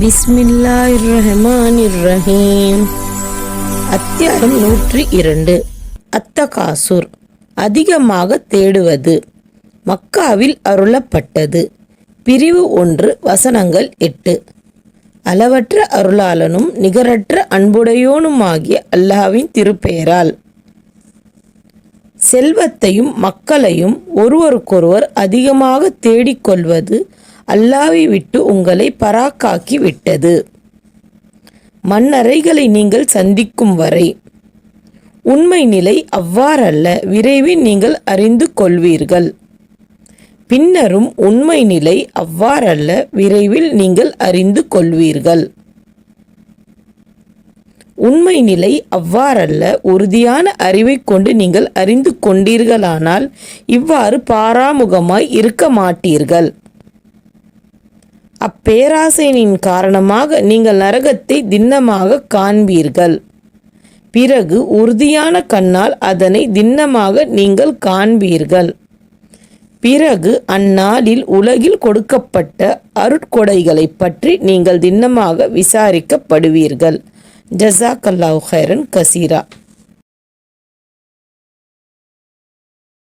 பிஸ்மில்லாஹிர்ரஹ்மானிர்ரஹீம். அத்தியாயம் 102. அத்தகாசுர், அதிகமாக தேடுவது. மக்காவில் அருளப்பட்டது. பிரிவு 1, வசனங்கள் 8. அளவற்ற அருளாளனும் நிகரற்ற அன்புடையோனுமாகிய அல்லாஹ்வின் திருப்பெயரால். செல்வத்தையும் மக்களையும் ஒருவருக்கொருவர் அதிகமாக தேடிக்கொள்வது அல்லாஹ்வை விட்டு உங்களை பராக்காக்கி விட்டது. மன்னரைகளை நீங்கள் சந்திக்கும் வரை. உண்மை நிலை அவ்வாறல்ல, விரைவில் நீங்கள் அறிந்து கொள்வீர்கள். பின்னரும் உண்மை நிலை அவ்வாறல்ல, விரைவில் நீங்கள் அறிந்து கொள்வீர்கள். உண்மை நிலை அவ்வாறல்ல, உறுதியான அறிவை கொண்டு நீங்கள் அறிந்து கொண்டீர்களானால் இவ்வாறு பாராமுகமாய் இருக்க மாட்டீர்கள். அப்பேராசையின் காரணமாக நீங்கள் நரகத்தை திண்ணமாக காண்பீர்கள். பிறகு உறுதியான கண்ணால் அதனை திண்ணமாக நீங்கள் காண்பீர்கள். பிறகு அந்நாளில் உலகில் கொடுக்கப்பட்ட அருட்கொடைகளை பற்றி நீங்கள் திண்ணமாக விசாரிக்கப்படுவீர்கள். ஜஸாக்கல்லாஹு ஹைரன் கசீரா.